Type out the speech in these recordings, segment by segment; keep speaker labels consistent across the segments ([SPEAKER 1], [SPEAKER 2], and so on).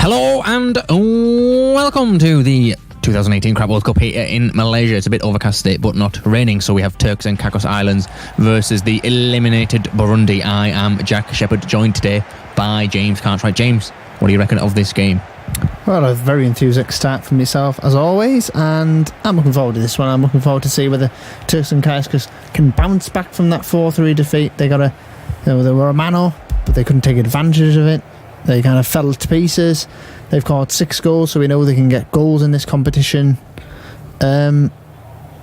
[SPEAKER 1] Hello and welcome to the 2018 Crab World Cup here in Malaysia. It's a bit overcast today, but not raining, so we have Turks and Caicos Islands versus the eliminated Burundi. I am Jack Shepherd, joined today by James Cartwright. James, what do you reckon of this game?
[SPEAKER 2] Well, a very enthusiastic start from myself, as always, and I'm looking forward to this one. I'm looking forward to see whether Turks and Caicos can bounce back from that 4-3 defeat. They were a man up, but they couldn't take advantage of it. They kind of fell to pieces. They've scored 6 goals, so we know they can get goals in this competition. And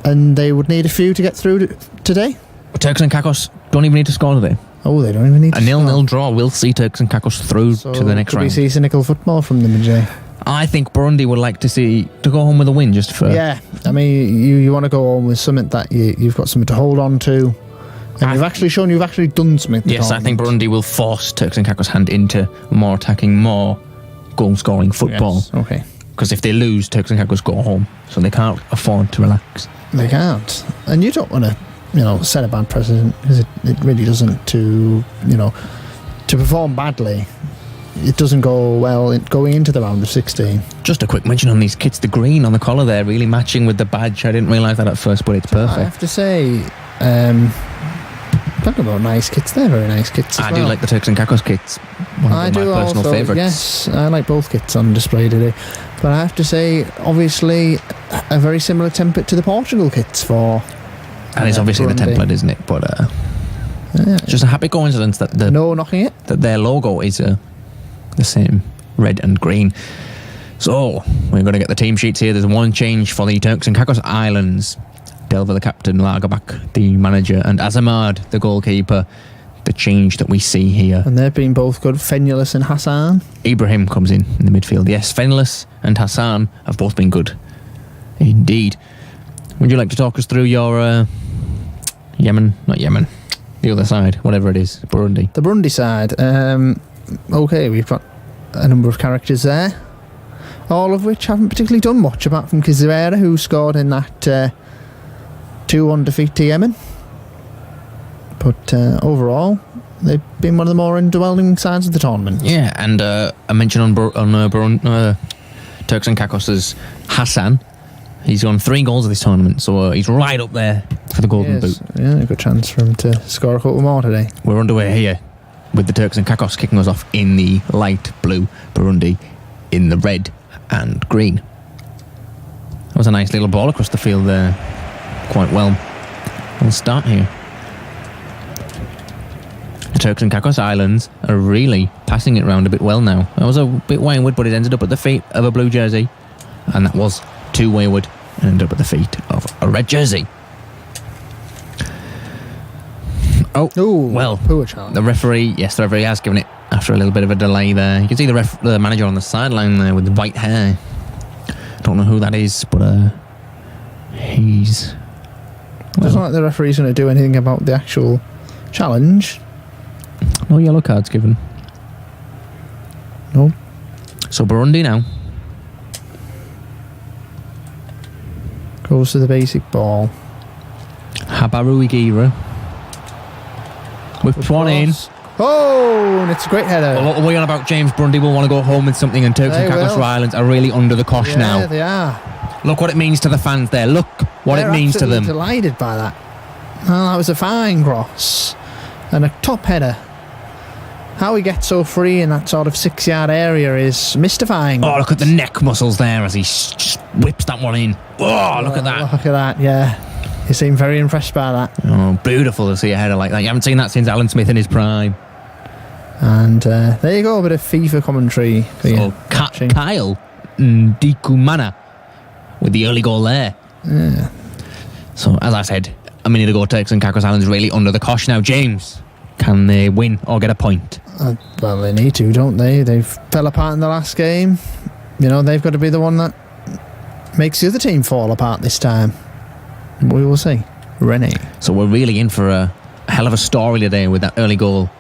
[SPEAKER 2] they would need a few to get through today.
[SPEAKER 1] Turks and Caicos don't even need to score today.
[SPEAKER 2] Oh, they don't even need to score.
[SPEAKER 1] A 0-0 draw will see Turks and Caicos through to the next round.
[SPEAKER 2] Could we see cynical football from them, Jay?
[SPEAKER 1] I think Burundi would like to go home with a win, just for...
[SPEAKER 2] Yeah, I mean, you want to go home with something that you've got something to hold on to. And you've actually shown you've actually done something.
[SPEAKER 1] Yes, I think Burundi will force Turks and Caicos' hand into more attacking, more goal-scoring football.
[SPEAKER 2] Yes, okay.
[SPEAKER 1] Because if they lose, Turks and Caicos go home, so they can't afford to relax.
[SPEAKER 2] They can't. And you don't want to, set a bad precedent, because it really doesn't to perform badly. It doesn't go well going into the round of 16.
[SPEAKER 1] Just a quick mention on these kits. The green on the collar there, really matching with the badge. I didn't realise that at first, but it's perfect.
[SPEAKER 2] I have to say, talking about nice kits, they're very nice kits as
[SPEAKER 1] I
[SPEAKER 2] well.
[SPEAKER 1] do like the Turks and Caicos kits. One of my personal favourites.
[SPEAKER 2] Yes, I like both kits on display today. But I have to say, obviously, a very similar template to the Portugal kits for...
[SPEAKER 1] And it's obviously
[SPEAKER 2] Burundi.
[SPEAKER 1] the template, isn't it? But just a happy coincidence that
[SPEAKER 2] no knocking it.
[SPEAKER 1] That their logo is the same, red and green. So, we're going to get the team sheets here. There's one change for the Turks and Caicos Islands. Delver, the captain, Lagerbach, the manager, and Azamad, the goalkeeper. The change that we see here.
[SPEAKER 2] And they've been both good, Fenulus and Hassan.
[SPEAKER 1] Ibrahim comes in the midfield. Yes, Fenulus and Hassan have both been good. Indeed. Would you like to talk us through your the other side, whatever it is, Burundi?
[SPEAKER 2] The Burundi side. Okay, we've got a number of characters there, all of which haven't particularly done much, apart from Kizera, who scored in that 2-1 defeat to Yemen. But overall, they've been one of the more underwhelming sides of the tournament.
[SPEAKER 1] Yeah, and a mention on Turks and Caicos' Hassan. He's won 3 goals of this tournament, so he's right up there for the Golden Boot.
[SPEAKER 2] Yeah, a good chance for him to score a couple more today.
[SPEAKER 1] We're underway here with the Turks and Caicos kicking us off in the light blue, Burundi in the red and green. That was a nice little ball across the field there. Quite well. We'll start here. The Turks and Caicos Islands are really passing it round a bit well now. That was a bit wayward, but it ended up at the feet of a blue jersey, and that was too wayward and ended up at the feet of a red jersey.
[SPEAKER 2] Oh,
[SPEAKER 1] well,
[SPEAKER 2] poor challenge.
[SPEAKER 1] the referee has given it after a little bit of a delay there. You can see the manager on the sideline there with the white hair. Don't know who that is, but he's...
[SPEAKER 2] Doesn't like the referee's going to do anything about the actual challenge.
[SPEAKER 1] No yellow cards given.
[SPEAKER 2] No.
[SPEAKER 1] So Burundi now.
[SPEAKER 2] Goes to the basic ball.
[SPEAKER 1] Habaru Igira. Whipped one in.
[SPEAKER 2] Oh, and it's a great header.
[SPEAKER 1] What are we on about, James? Burundi will want to go home with something, and Turks and Caicos Islands are really under the cosh now.
[SPEAKER 2] Yeah, they are.
[SPEAKER 1] Look what it means to the fans there. Look what it means to them.
[SPEAKER 2] They're delighted by that. Oh, that was a fine cross. And a top header. How he gets so free in that sort of 6-yard area is mystifying.
[SPEAKER 1] Oh, look at the neck muscles there as he just whips that one in. Oh, look at that.
[SPEAKER 2] Look at that, yeah. You seem very impressed by that.
[SPEAKER 1] Oh, beautiful to see a header like that. You haven't seen that since Alan Smith in his prime.
[SPEAKER 2] And there you go, a bit of FIFA commentary for you.
[SPEAKER 1] Kyle Ndikumana with the early goal there.
[SPEAKER 2] Yeah.
[SPEAKER 1] So, as I said a minute ago, Turks and Caicos Islands really under the cosh now. James, can they win or get a point?
[SPEAKER 2] Well, they need to, don't they? They fell apart in the last game. They've got to be the one that makes the other team fall apart this time. We will see. Rennie.
[SPEAKER 1] So we're really in for a hell of a story today with that early goal.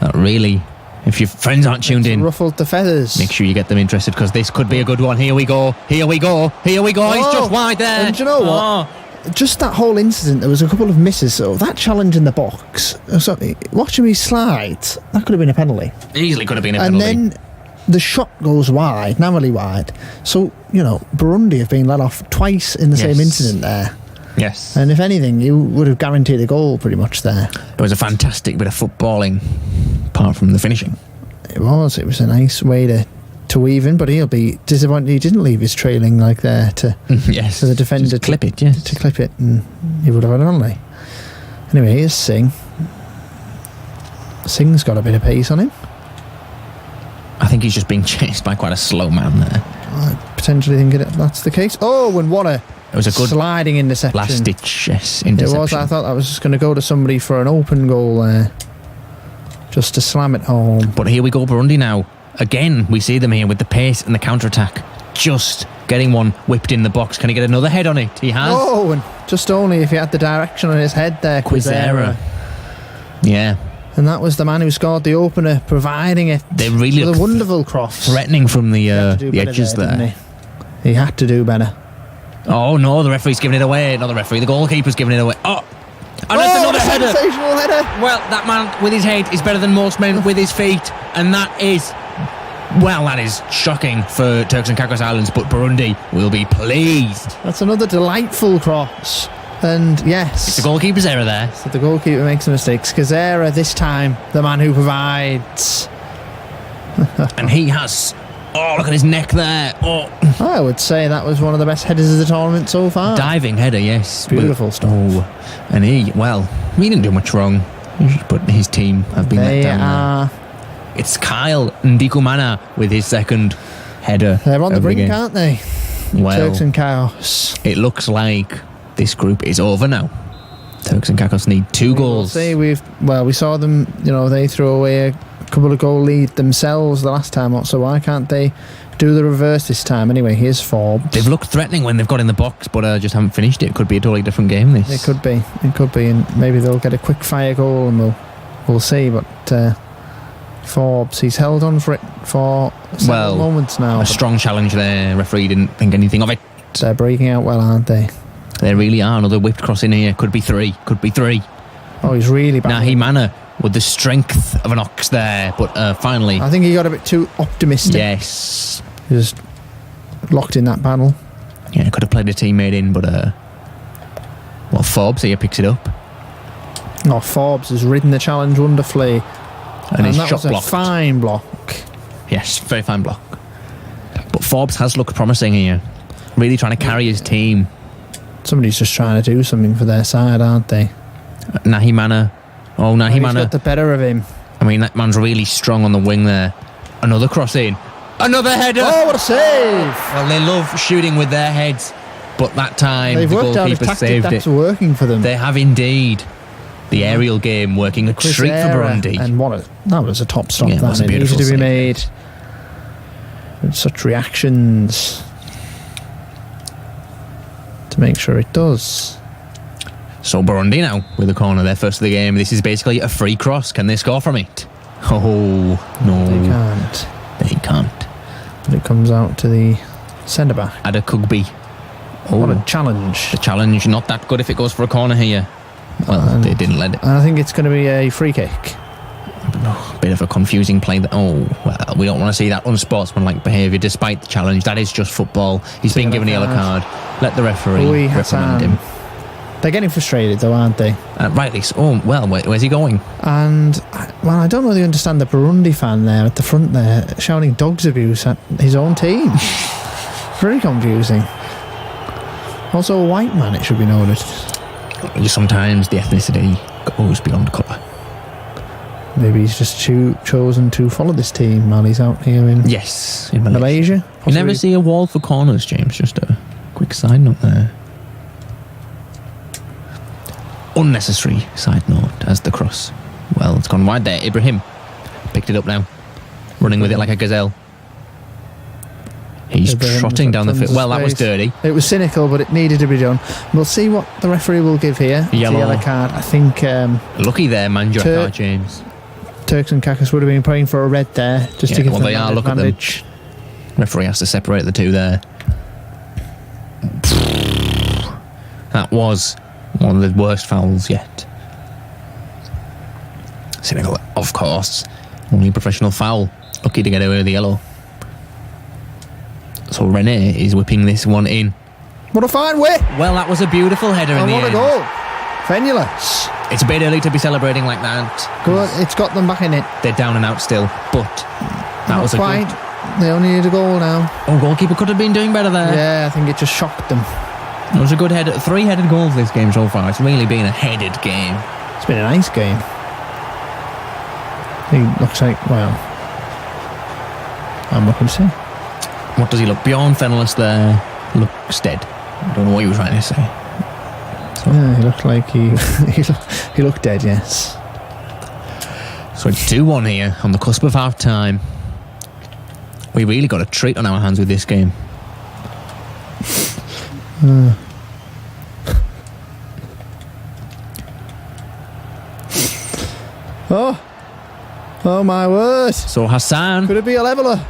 [SPEAKER 1] That really, if your friends aren't tuned in,
[SPEAKER 2] ruffled the feathers.
[SPEAKER 1] Make sure you get them interested, because this could be a good one. Here we go. Here we go. Here we go. He's just wide there.
[SPEAKER 2] And do you know what? Just that whole incident, there was a couple of misses. So that challenge in the box, watching me slide, that could have been a penalty.
[SPEAKER 1] Easily could have been a penalty.
[SPEAKER 2] And then the shot goes wide, narrowly wide. So, Burundi have been let off twice in the same incident there.
[SPEAKER 1] Yes.
[SPEAKER 2] And if anything, you would have guaranteed a goal pretty much there.
[SPEAKER 1] It was a fantastic bit of footballing, apart from the finishing.
[SPEAKER 2] It was a nice way to weave in, but he'll be disappointed he didn't leave his trailing like there to
[SPEAKER 1] yes.
[SPEAKER 2] the defender
[SPEAKER 1] Just clip it, yes.
[SPEAKER 2] to clip it, and he would have had it only. Anyway, here's Singh. Singh's got a bit of pace on him.
[SPEAKER 1] I think he's just being chased by quite a slow man there.
[SPEAKER 2] I potentially think that's the case. Oh, and what a
[SPEAKER 1] It was a good
[SPEAKER 2] sliding interception.
[SPEAKER 1] last-ditch interception.
[SPEAKER 2] It was. I thought that was just going to go to somebody for an open goal there, just to slam it home.
[SPEAKER 1] But here we go, Burundi now. Again, we see them here with the pace and the counter-attack. Just getting one whipped in the box. Can he get another head on it? He has.
[SPEAKER 2] Oh, and just only if he had the direction on his head there.
[SPEAKER 1] Quizera. Yeah.
[SPEAKER 2] And that was the man who scored the opener, providing it.
[SPEAKER 1] They really
[SPEAKER 2] with a wonderful cross.
[SPEAKER 1] Threatening from the edges there.
[SPEAKER 2] He had to do better.
[SPEAKER 1] Oh no, the referee's giving it away. Not the referee, the goalkeeper's giving it away. Oh, and that's another header.
[SPEAKER 2] Sensational header.
[SPEAKER 1] Well, that man with his head is better than most men with his feet, and that is shocking for Turks and Caicos Islands, but Burundi will be pleased.
[SPEAKER 2] That's another delightful cross. And yes,
[SPEAKER 1] It's the goalkeeper's error there.
[SPEAKER 2] so the goalkeeper makes a mistake. Quizera this time, the man who provides.
[SPEAKER 1] And he has... Oh, look at his neck there. Oh,
[SPEAKER 2] I would say that was one of the best headers of the tournament so far.
[SPEAKER 1] diving header, yes.
[SPEAKER 2] Beautiful stuff.
[SPEAKER 1] Oh, and he didn't do much wrong, but his team have been let down. It's Kyle Ndikumana with his second header.
[SPEAKER 2] They're on the
[SPEAKER 1] of
[SPEAKER 2] brink,
[SPEAKER 1] game.
[SPEAKER 2] aren't they?
[SPEAKER 1] Well,
[SPEAKER 2] Turks and Caicos.
[SPEAKER 1] it looks like this group is over now. Turks and Caicos need 2 goals.
[SPEAKER 2] We saw them, they threw away a couple of goal lead themselves the last time, so why can't they do the reverse this time? Anyway, here's Forbes.
[SPEAKER 1] They've looked threatening when they've got in the box, but just haven't finished it. Could be a totally different game, this.
[SPEAKER 2] It could be, and maybe they'll get a quick fire goal, and we'll see. But Forbes, he's held on for it for several moments now.
[SPEAKER 1] A strong challenge there. Referee didn't think anything of it.
[SPEAKER 2] They're breaking out well, aren't they?
[SPEAKER 1] They really are. Another whipped cross in here. Could be 3.
[SPEAKER 2] Oh, he's really bad.
[SPEAKER 1] Nahimana with the strength of an ox there, but finally.
[SPEAKER 2] I think he got a bit too optimistic.
[SPEAKER 1] Yes.
[SPEAKER 2] He was locked in that battle.
[SPEAKER 1] Yeah, could have played a teammate in, but Forbes here picks it up.
[SPEAKER 2] Oh, Forbes has ridden the challenge wonderfully.
[SPEAKER 1] And his
[SPEAKER 2] that
[SPEAKER 1] shot
[SPEAKER 2] was
[SPEAKER 1] blocked.
[SPEAKER 2] a fine block.
[SPEAKER 1] Yes, very fine block. But Forbes has looked promising here. Really trying to carry his team.
[SPEAKER 2] Somebody's just trying to do something for their side, aren't they?
[SPEAKER 1] Nahimana. Oh,
[SPEAKER 2] He's
[SPEAKER 1] Nahimana.
[SPEAKER 2] got the better of him.
[SPEAKER 1] I mean, that man's really strong on the wing there. Another cross in. Another header.
[SPEAKER 2] Oh, what a save!
[SPEAKER 1] Well, they love shooting with their heads, but that time
[SPEAKER 2] They've
[SPEAKER 1] the
[SPEAKER 2] worked out a
[SPEAKER 1] goalkeeper
[SPEAKER 2] tactic
[SPEAKER 1] saved
[SPEAKER 2] that's
[SPEAKER 1] it.
[SPEAKER 2] working for them.
[SPEAKER 1] They have indeed. The aerial game working a treat for
[SPEAKER 2] Quizera,
[SPEAKER 1] Burundi.
[SPEAKER 2] and that was a top stop.
[SPEAKER 1] Yeah, it was a
[SPEAKER 2] It needed
[SPEAKER 1] beautiful
[SPEAKER 2] to be
[SPEAKER 1] save.
[SPEAKER 2] made. With such reactions to make sure it does.
[SPEAKER 1] So Burundi now with the corner, their first of the game. This is basically a free cross. Can they score from it? Oh, no.
[SPEAKER 2] They can't.
[SPEAKER 1] They can't.
[SPEAKER 2] But it comes out to the centre back.
[SPEAKER 1] Adekugbe.
[SPEAKER 2] What a
[SPEAKER 1] Oh,
[SPEAKER 2] challenge.
[SPEAKER 1] the challenge not that good if it goes for a corner here. Well, they didn't let it.
[SPEAKER 2] And I think it's going to be a free kick.
[SPEAKER 1] Bit of a confusing play. We don't want to see that unsportsmanlike behaviour despite the challenge. That is just football. He's been given a yellow card. Let the referee
[SPEAKER 2] Louis
[SPEAKER 1] reprimand
[SPEAKER 2] Hassan.
[SPEAKER 1] him.
[SPEAKER 2] They're getting frustrated though, aren't they?
[SPEAKER 1] Rightly so. Oh, well, where's he going?
[SPEAKER 2] And, I don't really understand the Burundi fan there at the front there, shouting dogs abuse at his own team. Very confusing. Also a white man, it should be noted.
[SPEAKER 1] Sometimes the ethnicity goes beyond colour.
[SPEAKER 2] Maybe he's just chosen to follow this team while he's out here in
[SPEAKER 1] Yes, in
[SPEAKER 2] Malaysia.
[SPEAKER 1] You never see a wall for corners, James. Just a quick side note there. Unnecessary side note as the cross. Well, it's gone wide there. Ibrahim picked it up now, running with it like a gazelle. He's
[SPEAKER 2] Ibrahim
[SPEAKER 1] trotting down the
[SPEAKER 2] tons
[SPEAKER 1] field.
[SPEAKER 2] of
[SPEAKER 1] Well, that was
[SPEAKER 2] space.
[SPEAKER 1] dirty.
[SPEAKER 2] It was cynical, but it needed to be done. We'll see what the referee will give here. It's a yellow card. I think
[SPEAKER 1] Lucky there, Manjaka, James.
[SPEAKER 2] Turks and Caicos would have been praying for a red there, just to give them
[SPEAKER 1] they are.
[SPEAKER 2] an
[SPEAKER 1] Look at them.
[SPEAKER 2] advantage.
[SPEAKER 1] Referee has to separate the two there. That was one of the worst fouls yet. Cynical, of course. Only professional foul. Lucky to get away with the yellow. So Rene is whipping this one in.
[SPEAKER 2] What a fine whip!
[SPEAKER 1] Well, that was a beautiful header in
[SPEAKER 2] And
[SPEAKER 1] the
[SPEAKER 2] what a
[SPEAKER 1] end.
[SPEAKER 2] goal! Fenulous.
[SPEAKER 1] It's a bit early to be celebrating like that.
[SPEAKER 2] Good, it's got them back in it.
[SPEAKER 1] They're down and out still, but that was a
[SPEAKER 2] quite.
[SPEAKER 1] good...
[SPEAKER 2] They only need a goal now.
[SPEAKER 1] Oh, goalkeeper could have been doing better there.
[SPEAKER 2] Yeah, I think it just shocked them.
[SPEAKER 1] It was a good header. 3 headed goals this game so far. It's really been a headed game.
[SPEAKER 2] It's been a nice game. He looks like, well, I'm looking to see.
[SPEAKER 1] What does he look? Bjorn Fenelus there looks dead. I don't know what he was trying to say.
[SPEAKER 2] Yeah, he looked like he looked dead, yes.
[SPEAKER 1] So it's 2-1 here on the cusp of half time. We really got a treat on our hands with this game.
[SPEAKER 2] Oh my word.
[SPEAKER 1] So Hassan.
[SPEAKER 2] Could it be a leveller?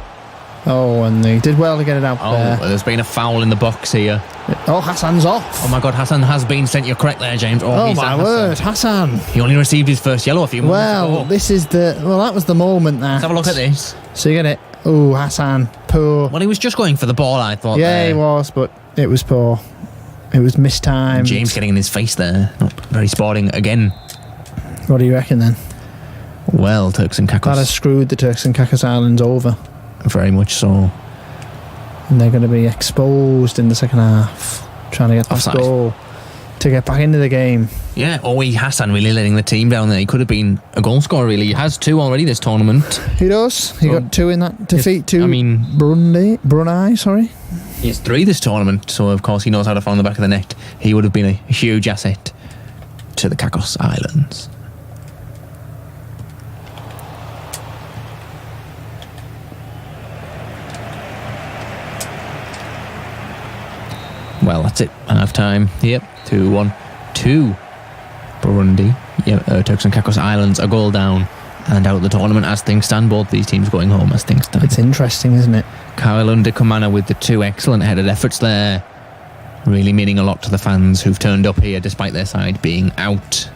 [SPEAKER 2] Oh, and they did well to get it out there.
[SPEAKER 1] There's been a foul in the box here.
[SPEAKER 2] Oh, Hassan's off.
[SPEAKER 1] Oh my God, Hassan has been sent. You're correct there, James.
[SPEAKER 2] Oh
[SPEAKER 1] he's
[SPEAKER 2] my word, Hassan.
[SPEAKER 1] He only received his first yellow a few moments ago.
[SPEAKER 2] Well, this is that was the moment that.
[SPEAKER 1] Let's have a look at this.
[SPEAKER 2] So you get it. Oh, Hassan, poor.
[SPEAKER 1] Well, he was just going for the ball, I thought.
[SPEAKER 2] Yeah, he was, but it was poor. It was mistimed.
[SPEAKER 1] James getting in his face there. Not very sporting again.
[SPEAKER 2] What do you reckon then?
[SPEAKER 1] Well, Turks and Caicos.
[SPEAKER 2] That has screwed the Turks and Caicos Islands over.
[SPEAKER 1] Very much so.
[SPEAKER 2] And they're going to be exposed in the second half, trying to get that
[SPEAKER 1] Offside.
[SPEAKER 2] goal to get back into the game.
[SPEAKER 1] Yeah, Hassan really letting the team down there. He could have been a goal scorer, really. He has 2 already this tournament.
[SPEAKER 2] He does. He got 2 in that defeat to Brunei, sorry.
[SPEAKER 1] He has 3 this tournament, so of course he knows how to find the back of the net. He would have been a huge asset to the Caicos Islands. Well, that's it. Half time. Yep. 2-1 to Burundi. Turks and Caicos Islands a goal down and out of the tournament as things stand. Both these teams going home as things stand.
[SPEAKER 2] It's interesting, isn't it?
[SPEAKER 1] Kyle Underkamana with the 2 excellent headed efforts there. Really meaning a lot to the fans who've turned up here despite their side being out.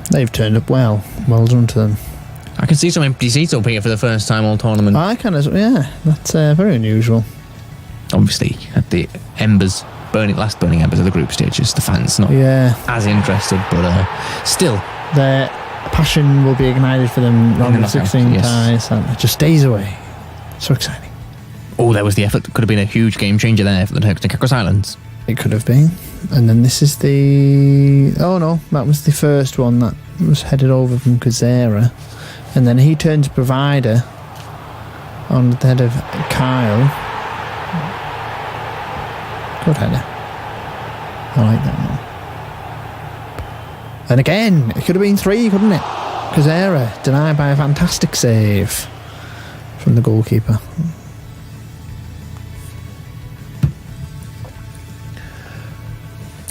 [SPEAKER 2] They've turned up well. Well done to them.
[SPEAKER 1] I can see some empty seats up here for the first time all tournament.
[SPEAKER 2] I can as well. Yeah, that's very unusual.
[SPEAKER 1] Obviously, at the last burning embers of the group stages, the fans not as interested, but still.
[SPEAKER 2] Their passion will be ignited for them round the 16 ties, and it just stays away. So exciting.
[SPEAKER 1] Oh, there was the effort. Could have been a huge game changer there for the Turks and Caicos Islands.
[SPEAKER 2] It could have been. And then this is the... Oh no, that was the first one that was headed over from Kazera. And then he turned to provider on the head of Kyle. Good header. I like that one. And again, it could have been 3, couldn't it? Kazera denied by a fantastic save from the goalkeeper.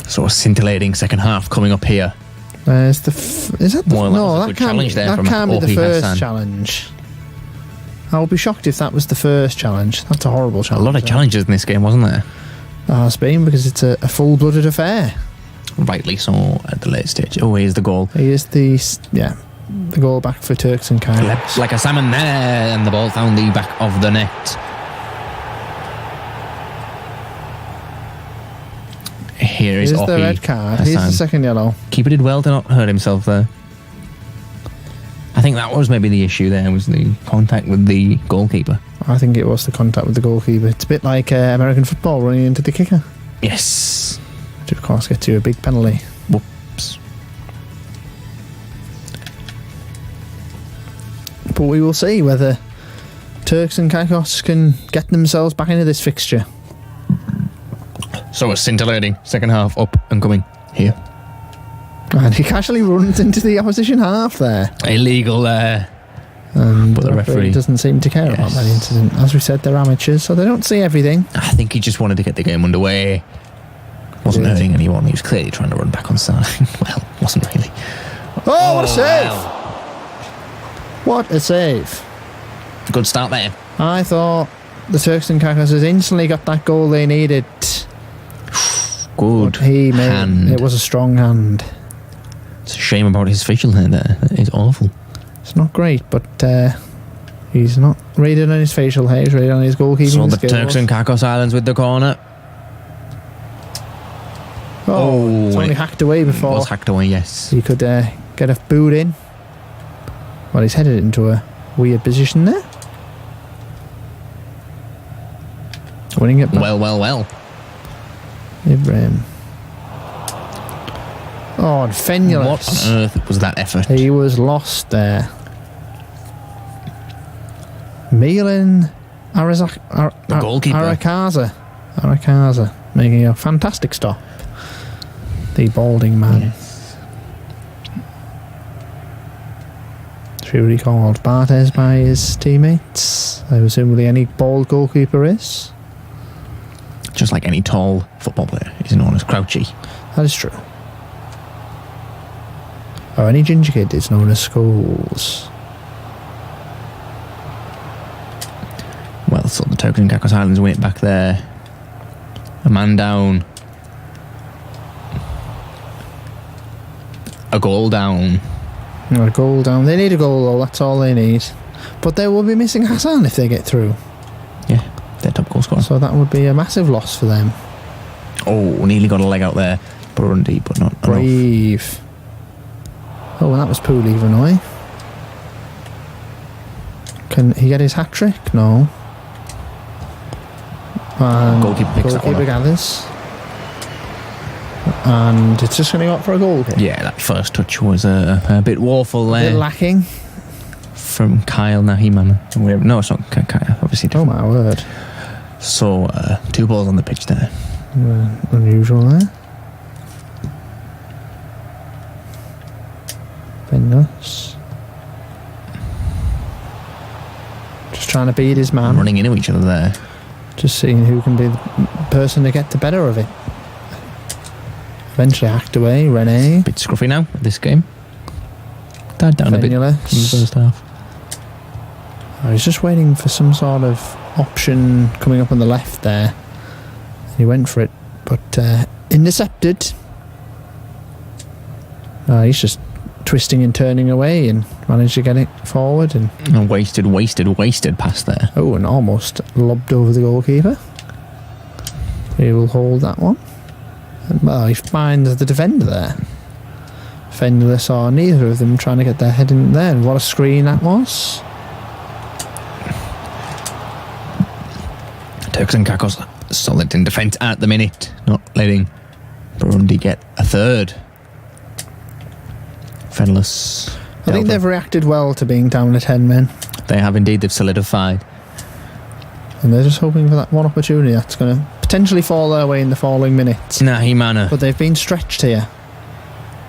[SPEAKER 1] So a scintillating second half coming up here.
[SPEAKER 2] Is that the...
[SPEAKER 1] Well,
[SPEAKER 2] no,
[SPEAKER 1] that can't be
[SPEAKER 2] the first challenge. I would be shocked if that was the first challenge. That's a horrible challenge.
[SPEAKER 1] A lot of challenges in this game, wasn't there?
[SPEAKER 2] There has been, because it's a full-blooded affair.
[SPEAKER 1] Rightly so at the late stage. Oh, here's the goal.
[SPEAKER 2] Here's the goal back for Turks and Caicos.
[SPEAKER 1] Leapt like a salmon there, and the ball found the back of the net. Here's
[SPEAKER 2] the red card. Here's the second yellow.
[SPEAKER 1] Keeper did well to not hurt himself there. I think that was maybe the issue there, was the contact with the goalkeeper.
[SPEAKER 2] I think it was the contact with the goalkeeper. It's a bit like American football running into the kicker.
[SPEAKER 1] Yes.
[SPEAKER 2] Which of course gets you a big penalty.
[SPEAKER 1] Whoops.
[SPEAKER 2] But we will see whether Turks and Caicos can get themselves back into this fixture.
[SPEAKER 1] So a scintillating second half up and coming here.
[SPEAKER 2] And he casually runs into the opposition half there.
[SPEAKER 1] Illegal there.
[SPEAKER 2] But the referee doesn't seem to care about that incident. As we said, they're amateurs, so they don't see everything.
[SPEAKER 1] I think he just wanted to get the game underway. Wasn't hurting anyone. He was clearly trying to run back on side. Well, wasn't really.
[SPEAKER 2] Oh, what a save!
[SPEAKER 1] Wow.
[SPEAKER 2] What a save.
[SPEAKER 1] Good start there.
[SPEAKER 2] I thought the Turks and Caicos has instantly got that goal they needed.
[SPEAKER 1] Good hand.
[SPEAKER 2] It was a strong hand.
[SPEAKER 1] It's a shame about his facial hair there. It's awful.
[SPEAKER 2] It's not great, but He's not rated on his facial hair, he's rated on his goalkeeping
[SPEAKER 1] So the
[SPEAKER 2] skills.
[SPEAKER 1] Turks and Caicos Islands with the corner.
[SPEAKER 2] It's only hacked away
[SPEAKER 1] It
[SPEAKER 2] before.
[SPEAKER 1] was hacked away, yes.
[SPEAKER 2] He could get a boot in. Well, he's headed into a weird position there. Winning it back.
[SPEAKER 1] Well.
[SPEAKER 2] Ibrahim. Oh, and Fenulus.
[SPEAKER 1] What on earth was that effort?
[SPEAKER 2] He was lost there. Milan
[SPEAKER 1] The goalkeeper.
[SPEAKER 2] Arakaza making a fantastic stop. The balding man.
[SPEAKER 1] Yes.
[SPEAKER 2] Truly called Bartes by his teammates. Presumably any bald goalkeeper is.
[SPEAKER 1] Just like any tall football player, he's known as Crouchy.
[SPEAKER 2] That is true. Or any ginger kid is known as Scholes.
[SPEAKER 1] Well, so the Turks and Caicos Islands win it back there. A man down. A goal down.
[SPEAKER 2] A goal down. They need a goal though, that's all they need. But they will be missing Hassan if they get through.
[SPEAKER 1] Yeah, their top goal scorer.
[SPEAKER 2] So that would be a massive loss for them.
[SPEAKER 1] Oh, nearly got a leg out there. Burundi, but not enough.
[SPEAKER 2] Brave. Oh, and that was poorly run away. Can he get his hat trick? No. And
[SPEAKER 1] Goalkeeper picks that one up.
[SPEAKER 2] gathers. And it's just going to go up for a goal kick.
[SPEAKER 1] Yeah, that first touch was a bit woeful
[SPEAKER 2] A
[SPEAKER 1] there.
[SPEAKER 2] bit lacking.
[SPEAKER 1] From Kyle Nahiman. No, it's not Kyle, obviously
[SPEAKER 2] Oh
[SPEAKER 1] different.
[SPEAKER 2] my word.
[SPEAKER 1] So, 2 balls on the pitch there.
[SPEAKER 2] Unusual there. Fenulus. Just trying to beat his man.
[SPEAKER 1] Running into each other there.
[SPEAKER 2] Just seeing who can be the person to get the better of it. Eventually hacked away. Rene.
[SPEAKER 1] Bit scruffy now, this game. Died down a bit in the
[SPEAKER 2] Fenulus.
[SPEAKER 1] first half.
[SPEAKER 2] I was just waiting for some sort of option coming up on the left there. He went for it, but intercepted. He's just twisting and turning away and managed to get it forward. And
[SPEAKER 1] A wasted pass there.
[SPEAKER 2] oh, and almost lobbed over the goalkeeper. He will hold that one. And, well, he finds the defender there. Fenulus or neither of them trying to get their head in there. And what a screen that was.
[SPEAKER 1] Turks and Caicos solid in defence at the minute, not letting Burundi get a third. Fenless.
[SPEAKER 2] I think they've reacted well to being down to 10 men.
[SPEAKER 1] They have indeed, they've solidified.
[SPEAKER 2] And they're just hoping for that one opportunity that's going to potentially fall their way in the following minutes.
[SPEAKER 1] Nahimana.
[SPEAKER 2] But they've been stretched here.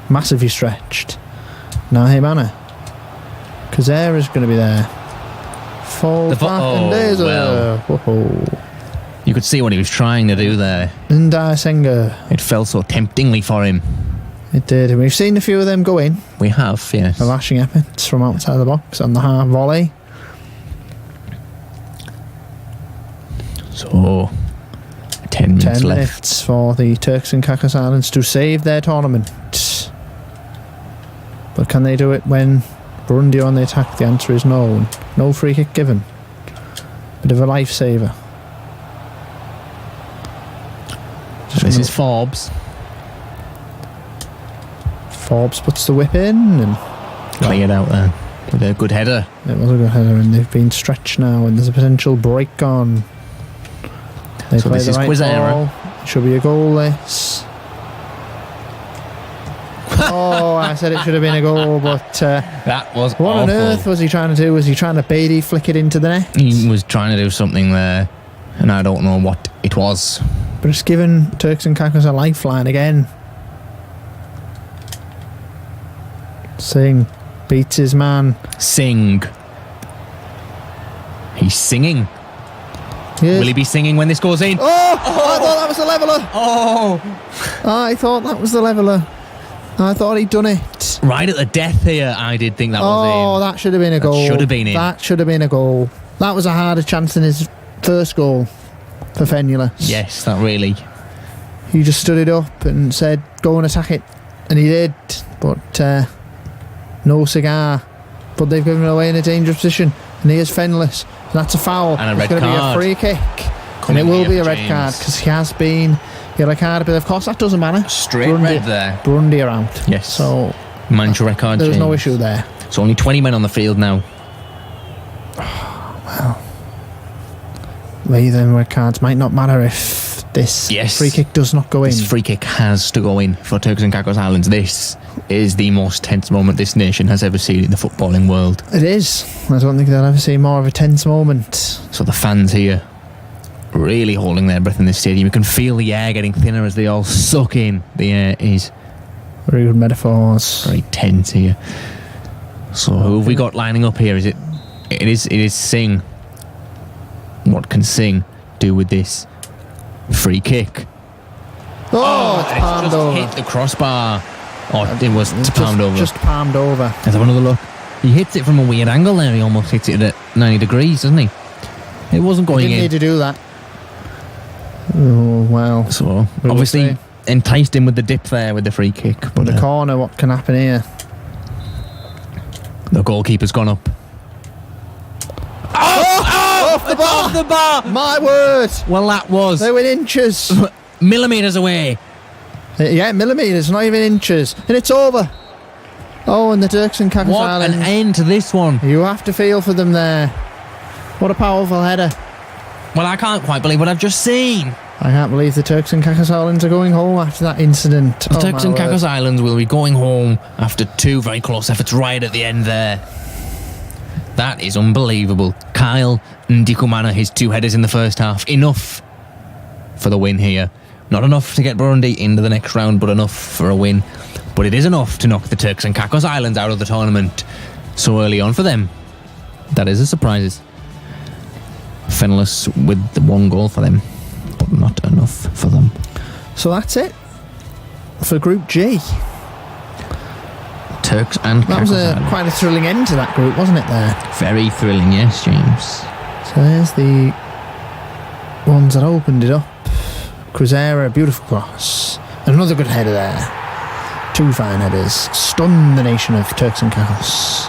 [SPEAKER 2] Massively stretched. Nahimana. Kazera's going to be there. Falls back and there's
[SPEAKER 1] well.
[SPEAKER 2] Whoa.
[SPEAKER 1] You could see what he was trying to do there.
[SPEAKER 2] Ndai Senga.
[SPEAKER 1] It felt so temptingly for him.
[SPEAKER 2] It did. And we've seen a few of them go in.
[SPEAKER 1] We have, yes.
[SPEAKER 2] The lashing efforts from outside the box on the half volley.
[SPEAKER 1] So, 10 minutes
[SPEAKER 2] 10
[SPEAKER 1] left.
[SPEAKER 2] minutes for the Turks and Caicos Islands to save their tournament. But can they do it when Burundi are on the attack? The answer is no. No free kick given. Bit of a lifesaver.
[SPEAKER 1] This is Forbes.
[SPEAKER 2] Forbes puts the whip in, and
[SPEAKER 1] Cleared out there with a good header.
[SPEAKER 2] it was a good header, and they've been stretched now, and there's a potential break on. They
[SPEAKER 1] So
[SPEAKER 2] play
[SPEAKER 1] this
[SPEAKER 2] the
[SPEAKER 1] is
[SPEAKER 2] right
[SPEAKER 1] Quizera.
[SPEAKER 2] ball. It should be a goal, this. Oh, I said it should have been a goal, but
[SPEAKER 1] That was
[SPEAKER 2] what on
[SPEAKER 1] awful.
[SPEAKER 2] earth was he trying to do? Was he trying to Beatty flick it into the net?
[SPEAKER 1] He was trying to do something there, and I don't know what it was.
[SPEAKER 2] But it's given Turks and Caicos a lifeline again. Singh beats his man.
[SPEAKER 1] Sing. He's singing.
[SPEAKER 2] Yes.
[SPEAKER 1] Will he be singing when this goes in?
[SPEAKER 2] Oh! I thought that was the leveller.
[SPEAKER 1] Oh!
[SPEAKER 2] I thought that was the leveller. I thought he'd done it.
[SPEAKER 1] Right at the death here, I did think that
[SPEAKER 2] Oh,
[SPEAKER 1] was
[SPEAKER 2] that should have been a goal.
[SPEAKER 1] should have been in.
[SPEAKER 2] That should have been a goal. That was a harder chance than his first goal for Fenulus.
[SPEAKER 1] in. Yes, that really.
[SPEAKER 2] He just stood it up and said, go and attack it. And he did. But no cigar. But they've given it away in a dangerous position. and he is finless. And that's a foul.
[SPEAKER 1] And a red
[SPEAKER 2] it's going to
[SPEAKER 1] card.
[SPEAKER 2] be a free kick.
[SPEAKER 1] Coming
[SPEAKER 2] And it will
[SPEAKER 1] here
[SPEAKER 2] be a
[SPEAKER 1] for
[SPEAKER 2] red
[SPEAKER 1] James.
[SPEAKER 2] card because he has been yellow carded. But of course, that doesn't matter.
[SPEAKER 1] Straight red there.
[SPEAKER 2] Burundi are out.
[SPEAKER 1] Yes.
[SPEAKER 2] So
[SPEAKER 1] Mandatory red card.
[SPEAKER 2] there's no
[SPEAKER 1] James.
[SPEAKER 2] issue there.
[SPEAKER 1] So only 20 men on the field now.
[SPEAKER 2] Well, then red cards might not matter if this
[SPEAKER 1] Yes.
[SPEAKER 2] free kick does not go in.
[SPEAKER 1] This free kick has to go in for Turks and Caicos Islands. This is the most tense moment this nation has ever seen in the footballing world.
[SPEAKER 2] It is. I don't think they'll ever see more of a tense moment.
[SPEAKER 1] So the fans here really holding their breath in this stadium. You can feel the air getting thinner as they all suck in. The air is
[SPEAKER 2] Very good metaphors.
[SPEAKER 1] very tense here. So who have we got lining up here? Is it? It is Singh. What can Singh do with this free kick?
[SPEAKER 2] Oh, it's
[SPEAKER 1] and
[SPEAKER 2] palmed
[SPEAKER 1] just
[SPEAKER 2] over.
[SPEAKER 1] hit the crossbar. Oh, it was palmed over.
[SPEAKER 2] Just palmed over.
[SPEAKER 1] Let's have another look. He hits it from a weird angle there. He almost hits it at 90 degrees, doesn't he? It wasn't going
[SPEAKER 2] Didn't
[SPEAKER 1] in.
[SPEAKER 2] need to do that. Oh, well.
[SPEAKER 1] So
[SPEAKER 2] We'll
[SPEAKER 1] obviously
[SPEAKER 2] see.
[SPEAKER 1] enticed him with the dip there with the free kick. But
[SPEAKER 2] The corner, what can happen here?
[SPEAKER 1] the goalkeeper's gone up.
[SPEAKER 2] Off the bar!
[SPEAKER 1] Off the bar!
[SPEAKER 2] My word!
[SPEAKER 1] Well, that was
[SPEAKER 2] They were in inches.
[SPEAKER 1] millimetres away.
[SPEAKER 2] Yeah, millimetres, not even inches. And it's over. Oh, and the Turks and Caicos
[SPEAKER 1] What an
[SPEAKER 2] Islands.
[SPEAKER 1] end to this one.
[SPEAKER 2] You have to feel for them there. What a powerful header.
[SPEAKER 1] Well, I can't quite believe what I've just seen.
[SPEAKER 2] I can't believe the Turks and Caicos Islands are going home after that incident.
[SPEAKER 1] The Turks and Caicos Islands will be going home after two very close efforts right at the end there. That is unbelievable. Kyle Ndikumana, his two headers in the first half. Enough for the win here. Not enough to get Burundi into the next round, but enough for a win. But it is enough to knock the Turks and Caicos Islands out of the tournament so early on for them. That is a surprise. Finless with the one goal for them, but not enough for them.
[SPEAKER 2] So that's it for Group G.
[SPEAKER 1] Turks and
[SPEAKER 2] That was
[SPEAKER 1] Caicos Islands.
[SPEAKER 2] quite a thrilling end to that group, wasn't it there?
[SPEAKER 1] Very thrilling, yes, James.
[SPEAKER 2] So there's the ones that opened it up. Cruzeiro, beautiful cross. Another good header there. Two fine headers. Stunned the nation of Turks and Caicos.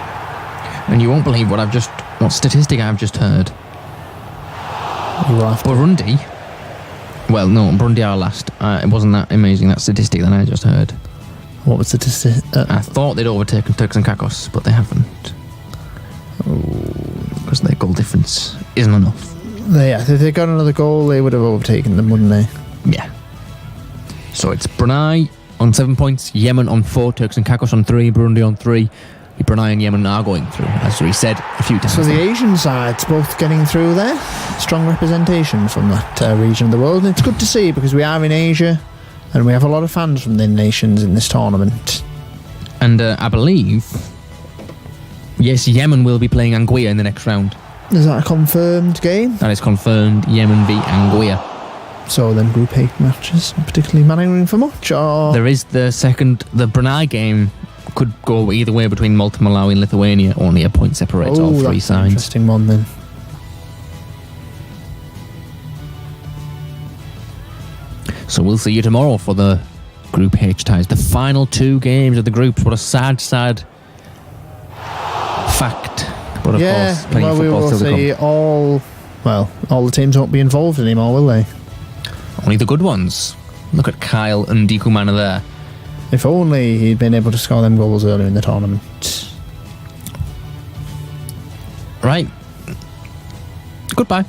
[SPEAKER 1] And you won't believe what statistic I've just heard.
[SPEAKER 2] You will have to-
[SPEAKER 1] Burundi. Well, no, Burundi are last. It wasn't that amazing, that statistic that I just heard.
[SPEAKER 2] What was the statistic?
[SPEAKER 1] I thought they'd overtaken Turks and Caicos, but they haven't. Because their goal difference isn't enough.
[SPEAKER 2] If they got another goal, they would have overtaken them, wouldn't they?
[SPEAKER 1] Yeah. So it's Brunei on 7 points, Yemen on 4, Turks and Caicos on 3, Burundi on 3. Brunei and Yemen are going through, as we said a few times.
[SPEAKER 2] So the Asian side's both getting through there. Strong representation from that region of the world. And it's good to see because we are in Asia and we have a lot of fans from the nations in this tournament.
[SPEAKER 1] And I believe, yes, Yemen will be playing Anguilla in the next round.
[SPEAKER 2] Is that a confirmed game?
[SPEAKER 1] That is confirmed, Yemen v Anguilla.
[SPEAKER 2] So then Group 8 matches, not particularly mattering for much, or...
[SPEAKER 1] There is the Brunei game could go either way between Malta, Malawi and Lithuania. Only a point separates all three
[SPEAKER 2] that's an
[SPEAKER 1] sides.
[SPEAKER 2] interesting one then.
[SPEAKER 1] So we'll see you tomorrow for the Group H ties. The final two games of the groups. What a sad fact. But of course, plenty of
[SPEAKER 2] we
[SPEAKER 1] football
[SPEAKER 2] will
[SPEAKER 1] still to
[SPEAKER 2] see
[SPEAKER 1] come.
[SPEAKER 2] all the teams won't be involved anymore, will they?
[SPEAKER 1] Only the good ones. Look at Kyle and Ndikumana there.
[SPEAKER 2] If only he'd been able to score them goals earlier in the tournament.
[SPEAKER 1] Right. Goodbye.